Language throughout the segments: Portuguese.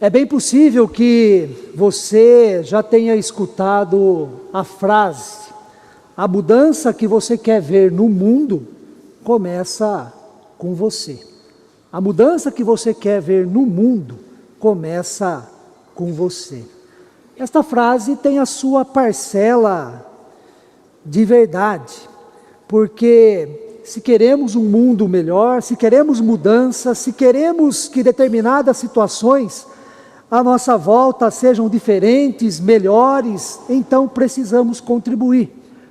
É bem possível que você já tenha escutado a frase: a mudança que você quer ver no mundo começa com você. A mudança que você quer ver no mundo começa com você. Esta frase tem a sua parcela de verdade, porque se queremos um mundo melhor, se queremos mudança, se queremos que determinadas situações à nossa volta sejam diferentes, melhores, então precisamos contribuir,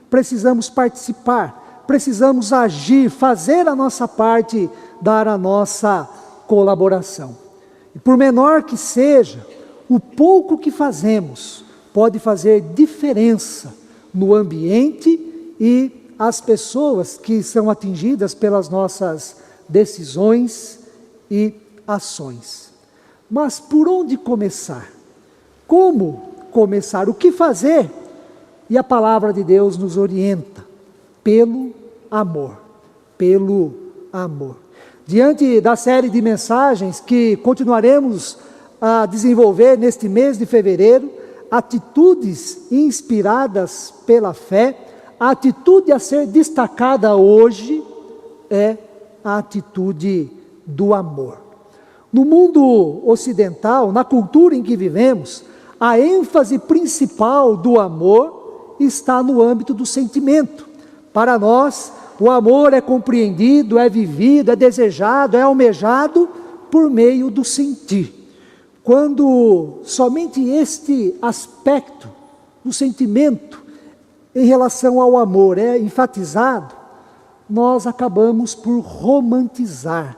precisamos participar, precisamos agir, fazer a nossa parte, dar a nossa colaboração. E por menor que seja, o pouco que fazemos pode fazer diferença no ambiente e as pessoas que são atingidas pelas nossas decisões e ações. Mas por onde começar? Como começar? O que fazer? E a palavra de Deus nos orienta: pelo amor. Pelo amor. Diante da série de mensagens que continuaremos a desenvolver neste mês de fevereiro, atitudes inspiradas pela fé, a atitude a ser destacada hoje é a atitude do amor. No mundo ocidental, na cultura em que vivemos, a ênfase principal do amor está no âmbito do sentimento. Para nós, o amor é compreendido, é vivido, é desejado, é almejado por meio do sentir. Quando somente este aspecto do sentimento em relação ao amor é enfatizado, nós acabamos por romantizar,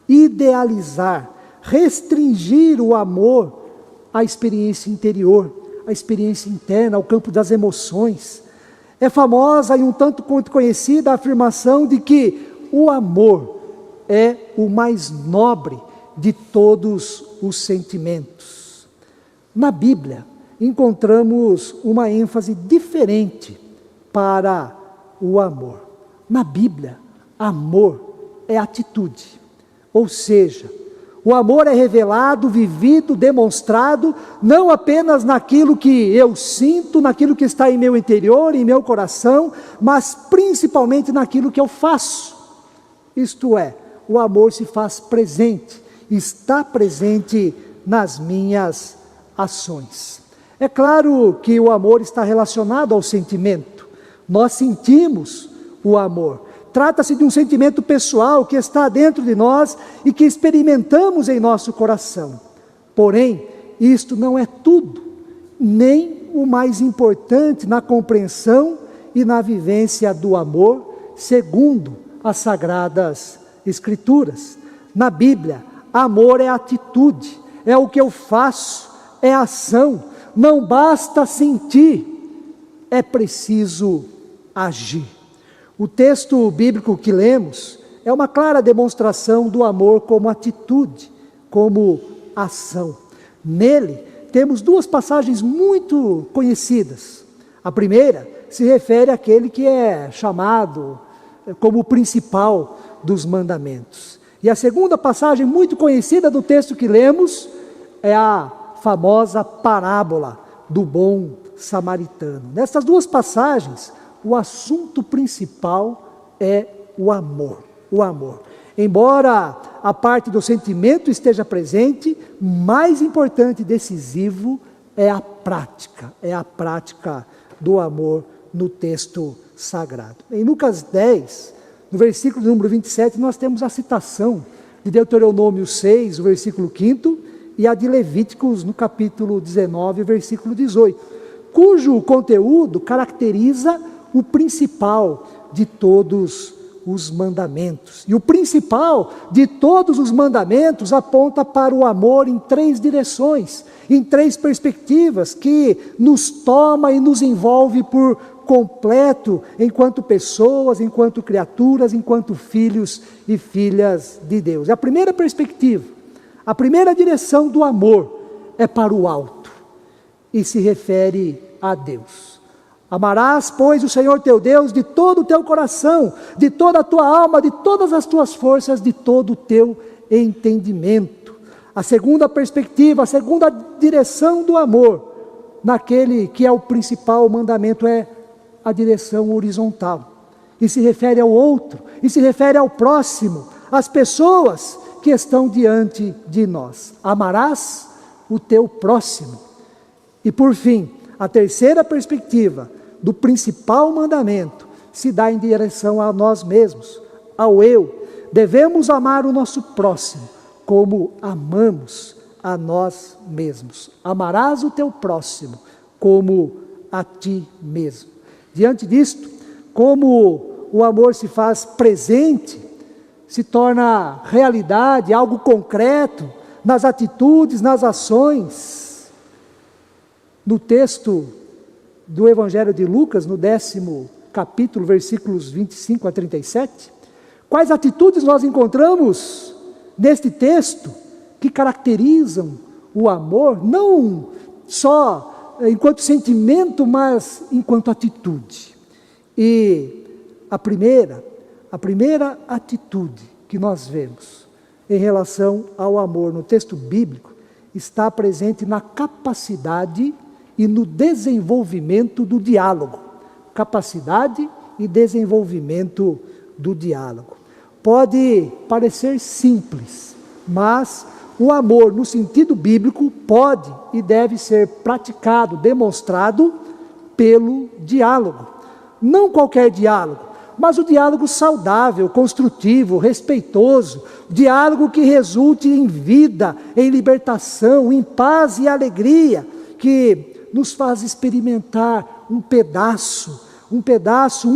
idealizar, restringir o amor à experiência interior, à experiência interna, ao campo das emoções. É famosa e um tanto quanto conhecida a afirmação de que o amor é o mais nobre de todos os sentimentos. Na Bíblia, encontramos uma ênfase diferente para o amor. Na Bíblia, amor é atitude, ou seja, o amor é revelado, vivido, demonstrado, não apenas naquilo que eu sinto, naquilo que está em meu interior, em meu coração, mas principalmente naquilo que eu faço. Isto é, o amor se faz presente, está presente nas minhas ações. É claro que o amor está relacionado ao sentimento. Nós sentimos o amor. Trata-se de um sentimento pessoal que está dentro de nós e que experimentamos em nosso coração. Porém, isto não é tudo, nem o mais importante na compreensão e na vivência do amor, segundo as Sagradas Escrituras. Na Bíblia, amor é atitude, é o que eu faço, é ação. Não basta sentir, é preciso agir. O texto bíblico que lemos é uma clara demonstração do amor como atitude, como ação. Nele temos duas passagens muito conhecidas. A primeira se refere àquele que é chamado como o principal dos mandamentos. E a segunda passagem muito conhecida do texto que lemos é a famosa parábola do bom samaritano. Nessas duas passagens, o assunto principal é o amor. O amor. Embora a parte do sentimento esteja presente, mais importante e decisivo é a prática do amor no texto sagrado. Em Lucas 10, no versículo número 27, nós temos a citação de Deuteronômio 6, o versículo 5, e a de Levíticos, no capítulo 19, versículo 18, cujo conteúdo caracteriza o principal de todos os mandamentos. E o principal de todos os mandamentos aponta para o amor em três direções, em três perspectivas, que nos toma e nos envolve por completo, enquanto pessoas, enquanto criaturas, enquanto filhos e filhas de Deus. A primeira perspectiva, a primeira direção do amor é para o alto. e se refere a Deus. Amarás, pois, o Senhor teu Deus de todo o teu coração, de toda a tua alma, de todas as tuas forças, de todo o teu entendimento. A segunda perspectiva, a segunda direção do amor, naquele que é o principal mandamento, é a direção horizontal. E se refere ao outro, e se refere ao próximo, às pessoas que estão diante de nós. Amarás o teu próximo. E por fim, a terceira perspectiva do principal mandamento se dá em direção a nós mesmos, ao eu. Devemos amar o nosso próximo como amamos a nós mesmos. Amarás o teu próximo como a ti mesmo. Diante disto, como o amor se faz presente, se torna realidade, algo concreto, nas atitudes, nas ações. No texto do Evangelho de Lucas, no 10º capítulo, versículos 25 a 37, quais atitudes nós encontramos neste texto que caracterizam o amor, não só enquanto sentimento, mas enquanto atitude. E a primeira atitude que nós vemos em relação ao amor no texto bíblico está presente na capacidade e no desenvolvimento do diálogo. Capacidade e desenvolvimento do diálogo. Pode parecer simples, mas o amor no sentido bíblico pode e deve ser praticado, demonstrado pelo diálogo. Não qualquer diálogo, mas o diálogo saudável, construtivo, respeitoso, diálogo que resulte em vida, em libertação, em paz e alegria, que nos faz experimentar um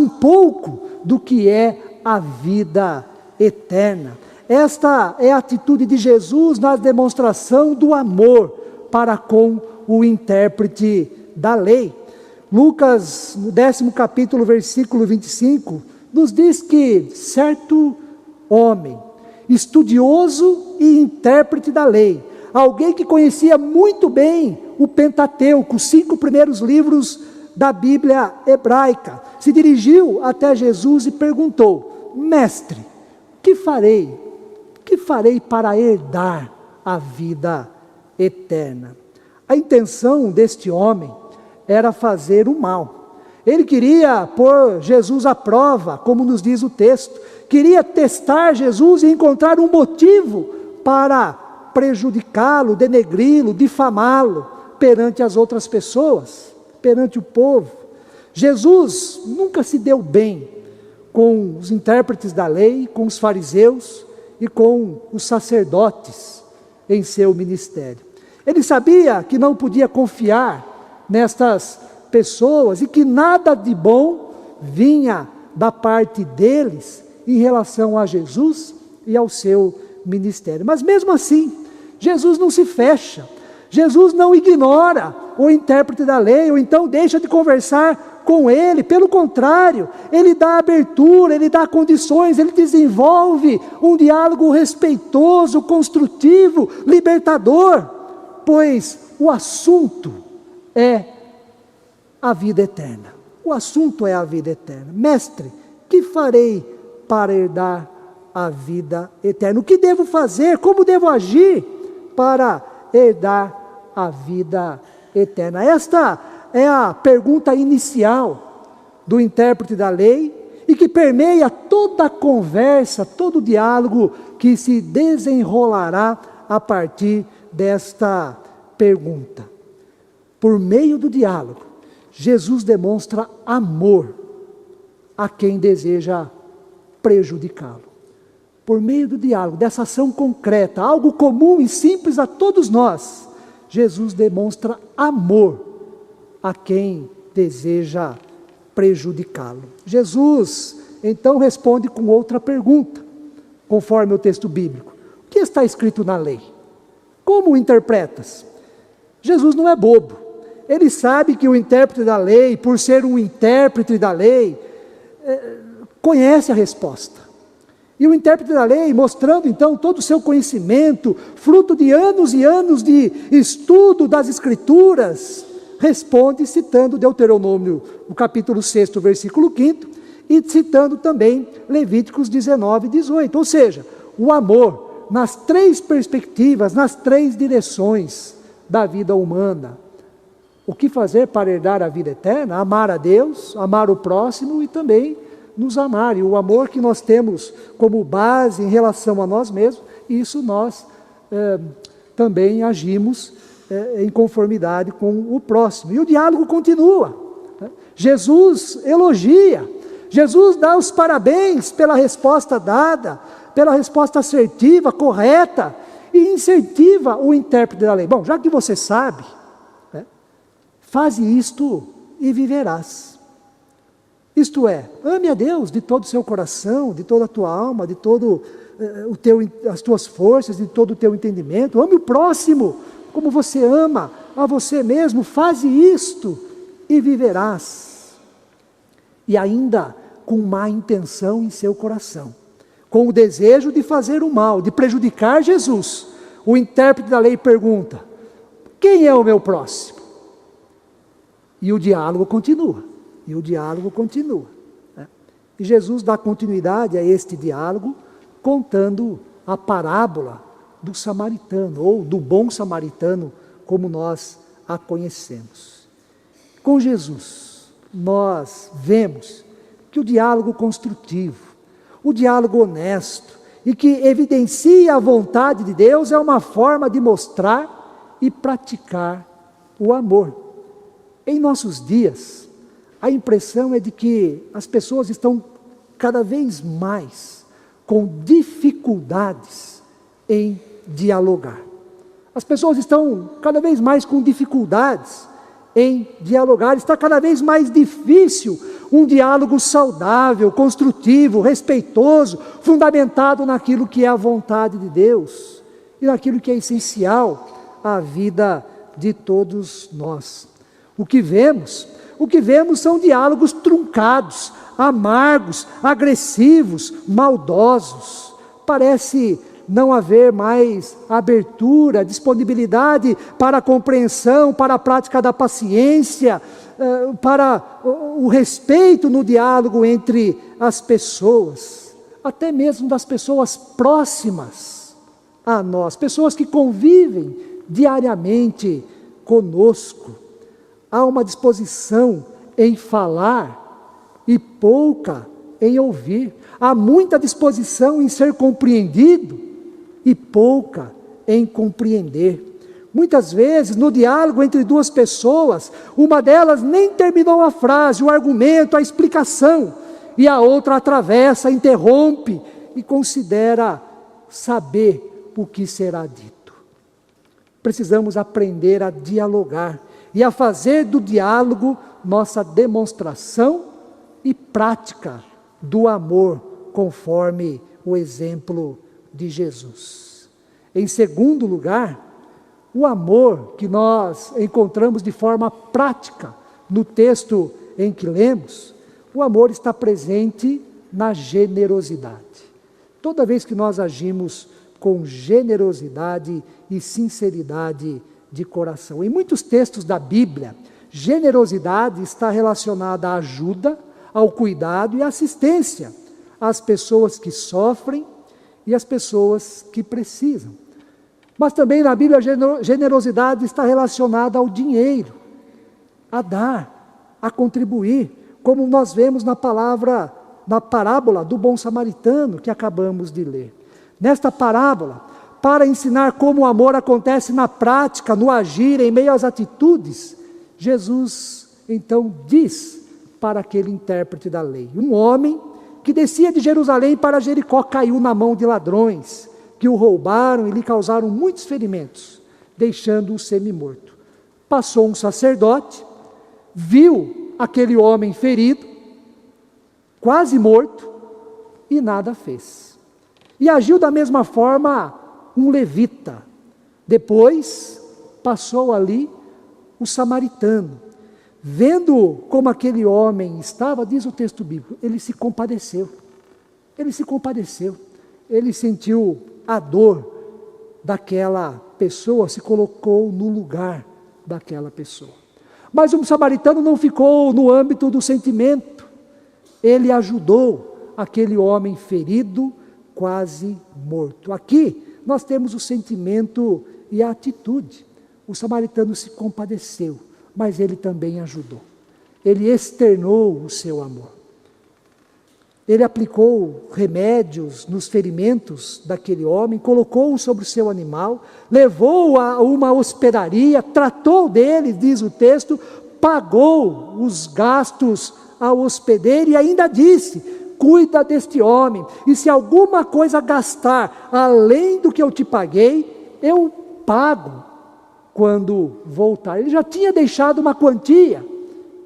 pouco do que é a vida eterna. Esta é a atitude de Jesus na demonstração do amor para com o intérprete da lei. Lucas, no 10º capítulo, versículo 25, nos diz que certo homem, estudioso e intérprete da lei, alguém que conhecia muito bem o Pentateuco, os 5 primeiros livros da Bíblia hebraica, se dirigiu até Jesus e perguntou: Mestre, que farei para herdar a vida eterna? A intenção deste homem era fazer o mal. Ele queria pôr Jesus à prova, como nos diz o texto. Queria testar Jesus e encontrar um motivo para prejudicá-lo, denegri-lo, difamá-lo perante as outras pessoas, perante o povo. Jesus nunca se deu bem com os intérpretes da lei, com os fariseus e com os sacerdotes em seu ministério. Ele sabia que não podia confiar nestas pessoas e que nada de bom vinha da parte deles em relação a Jesus e ao seu ministério. Mas mesmo assim, Jesus não se fecha, Jesus não ignora o intérprete da lei, ou então deixa de conversar com ele. Pelo contrário, ele dá abertura, ele dá condições, ele desenvolve um diálogo respeitoso, construtivo, libertador, pois o assunto é a vida eterna. O assunto é a vida eterna. Mestre, que farei para herdar a vida eterna? O que devo fazer? Como devo agir para herdar a vida eterna? Esta é a pergunta inicial do intérprete da lei e que permeia toda a conversa, todo o diálogo que se desenrolará a partir desta pergunta. Por meio do diálogo, Jesus demonstra amor a quem deseja prejudicá-lo. Por meio do diálogo, dessa ação concreta, algo comum e simples a todos nós, Jesus demonstra amor a quem deseja prejudicá-lo. Jesus, então, responde com outra pergunta, conforme o texto bíblico. O que está escrito na lei? Como o interpretas? Jesus não é bobo. Ele sabe que o intérprete da lei, por ser um intérprete da lei, conhece a resposta. E o intérprete da lei, mostrando então todo o seu conhecimento, fruto de anos e anos de estudo das Escrituras, responde citando Deuteronômio, o capítulo 6, versículo 5, e citando também Levíticos 19, 18. Ou seja, o amor nas três perspectivas, nas três direções da vida humana. O que fazer para herdar a vida eterna? Amar a Deus, amar o próximo e também nos amar. E o amor que nós temos como base em relação a nós mesmos, isso nós também agimos em conformidade com o próximo. E o diálogo continua. Jesus elogia, Jesus dá os parabéns pela resposta dada, pela resposta assertiva, correta, e incentiva o intérprete da lei. Bom, já que você sabe, faze isto e viverás. Isto é, ame a Deus de todo o seu coração, de toda a tua alma, de todo as tuas forças, de todo o teu entendimento. Ame o próximo como você ama a você mesmo. Faze isto e viverás. E ainda com má intenção em seu coração, com o desejo de fazer o mal, de prejudicar Jesus, o intérprete da lei pergunta: quem é o meu próximo? E o diálogo continua. E o diálogo continua. E Jesus dá continuidade a este diálogo, contando a parábola do samaritano, ou do bom samaritano, como nós a conhecemos. Com Jesus, nós vemos que o diálogo construtivo, o diálogo honesto, e que evidencia a vontade de Deus, é uma forma de mostrar e praticar o amor. Em nossos dias, a impressão é de que as pessoas estão cada vez mais com dificuldades em dialogar. As pessoas estão cada vez mais com dificuldades em dialogar. Está cada vez mais difícil um diálogo saudável, construtivo, respeitoso, fundamentado naquilo que é a vontade de Deus e naquilo que é essencial à vida de todos nós. O que vemos são diálogos truncados, amargos, agressivos, maldosos. Parece não haver mais abertura, disponibilidade para a compreensão, para a prática da paciência, para o respeito no diálogo entre as pessoas, até mesmo das pessoas próximas a nós, pessoas que convivem diariamente conosco. Há uma disposição em falar e pouca em ouvir. Há muita disposição em ser compreendido e pouca em compreender. Muitas vezes, no diálogo entre duas pessoas, uma delas nem terminou a frase, o argumento, a explicação, e a outra atravessa, interrompe e considera saber o que será dito. Precisamos aprender a dialogar e a fazer do diálogo nossa demonstração e prática do amor, conforme o exemplo de Jesus. Em segundo lugar, o amor que nós encontramos de forma prática no texto em que lemos, o amor está presente na generosidade. Toda vez que nós agimos com generosidade e sinceridade de coração. Em muitos textos da Bíblia, generosidade está relacionada à ajuda, ao cuidado e à assistência às pessoas que sofrem e às pessoas que precisam. Mas também na Bíblia a generosidade está relacionada ao dinheiro, a dar, a contribuir, como nós vemos na parábola do bom samaritano que acabamos de ler. Nesta parábola, para ensinar como o amor acontece na prática, no agir, em meio às atitudes, Jesus então diz para aquele intérprete da lei: um homem que descia de Jerusalém para Jericó caiu na mão de ladrões, que o roubaram e lhe causaram muitos ferimentos, deixando-o semi-morto. Passou um sacerdote, viu aquele homem ferido, quase morto, e nada fez. E agiu da mesma forma um levita. Depois passou ali o samaritano. Vendo como aquele homem estava, diz o texto bíblico, ele se compadeceu. Ele sentiu a dor daquela pessoa, se colocou no lugar daquela pessoa. Mas o samaritano não ficou no âmbito do sentimento. Ele ajudou aquele homem ferido, quase morto. Aqui nós temos o sentimento e a atitude. O samaritano se compadeceu, mas ele também ajudou. Ele externou o seu amor. Ele aplicou remédios nos ferimentos daquele homem, colocou-o sobre o seu animal, levou-o a uma hospedaria, tratou dele, diz o texto, pagou os gastos ao hospedeiro e ainda disse: cuida deste homem, e se alguma coisa gastar além do que eu te paguei, eu pago quando voltar. Ele já tinha deixado uma quantia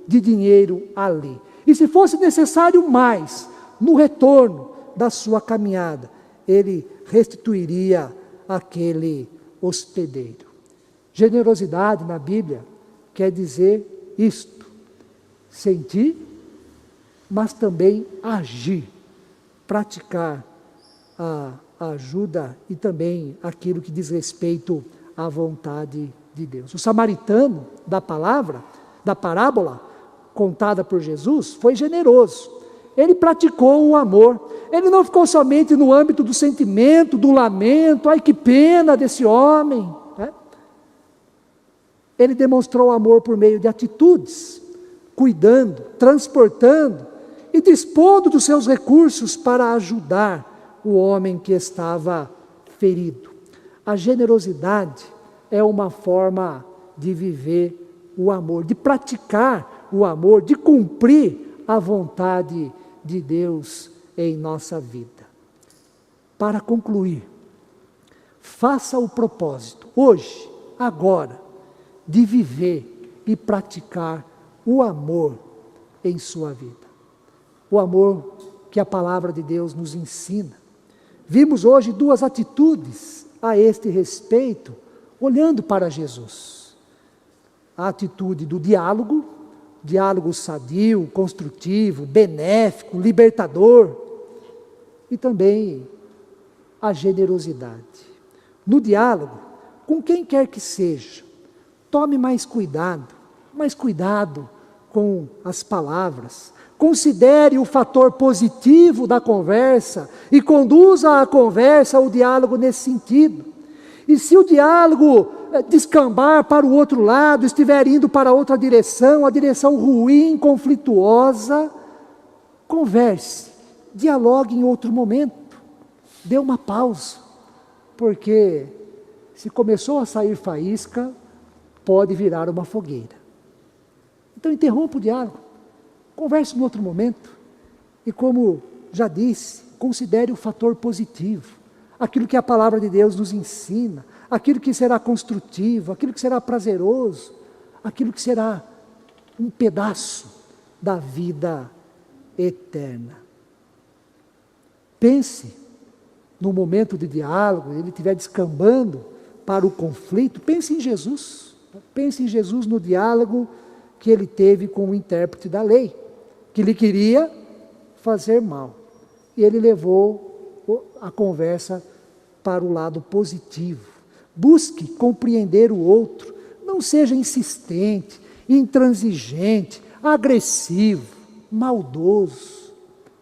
de dinheiro ali. E se fosse necessário mais, no retorno da sua caminhada, ele restituiria aquele hospedeiro. Generosidade na Bíblia quer dizer isto: sentir, mas também agir, praticar a ajuda e também aquilo que diz respeito à vontade de Deus. O samaritano da parábola contada por Jesus, foi generoso. Ele praticou o amor. Ele não ficou somente no âmbito do sentimento, do lamento, ai que pena desse homem. Ele demonstrou amor por meio de atitudes, cuidando, transportando e dispondo dos seus recursos para ajudar o homem que estava ferido. A generosidade é uma forma de viver o amor, de praticar o amor, de cumprir a vontade de Deus em nossa vida. Para concluir, faça o propósito, hoje, agora, de viver e praticar o amor em sua vida. O amor que a palavra de Deus nos ensina. Vimos hoje duas atitudes a este respeito, olhando para Jesus. A atitude do diálogo sadio, construtivo, benéfico, libertador, e também a generosidade. No diálogo, com quem quer que seja, tome mais cuidado com as palavras, considere o fator positivo da conversa e conduza a conversa, o diálogo nesse sentido. E se o diálogo descambar para o outro lado, estiver indo para outra direção, a direção ruim, conflituosa, converse, dialogue em outro momento, dê uma pausa, porque se começou a sair faísca, pode virar uma fogueira. Então interrompa o diálogo, converse em outro momento, e como já disse, considere o fator positivo, aquilo que a palavra de Deus nos ensina, aquilo que será construtivo, aquilo que será prazeroso, aquilo que será um pedaço da vida eterna. Pense no momento de diálogo, ele estiver descambando para o conflito, pense em Jesus no diálogo que ele teve com o intérprete da lei, que lhe queria fazer mal, e ele levou a conversa para o lado positivo. Busque compreender o outro, não seja insistente, intransigente, agressivo, maldoso.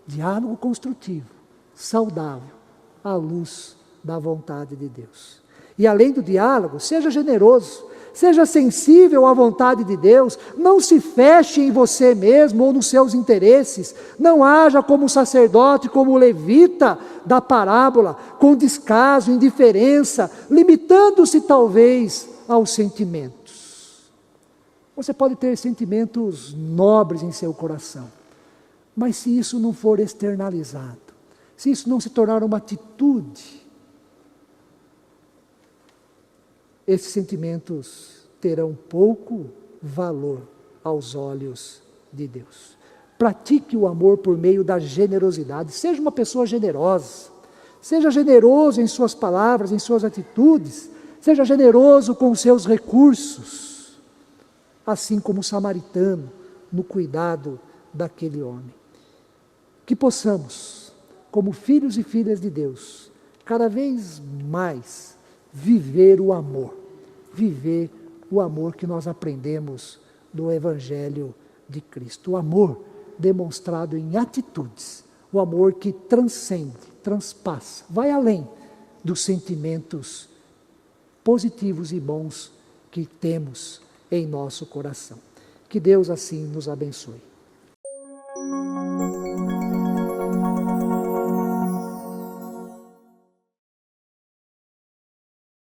Diálogo construtivo, saudável, à luz da vontade de Deus. E além do diálogo, seja generoso, seja sensível à vontade de Deus, não se feche em você mesmo ou nos seus interesses, não haja como o sacerdote, como o levita da parábola, com descaso, indiferença, limitando-se talvez aos sentimentos. Você pode ter sentimentos nobres em seu coração, mas se isso não for externalizado, se isso não se tornar uma atitude, esses sentimentos terão pouco valor aos olhos de Deus. Pratique o amor por meio da generosidade. Seja uma pessoa generosa. Seja generoso em suas palavras, em suas atitudes. Seja generoso com os seus recursos. Assim como o samaritano, no cuidado daquele homem. Que possamos, como filhos e filhas de Deus, cada vez mais viver o amor que nós aprendemos do Evangelho de Cristo. O amor demonstrado em atitudes, o amor que transcende, transpassa, vai além dos sentimentos positivos e bons que temos em nosso coração. Que Deus assim nos abençoe.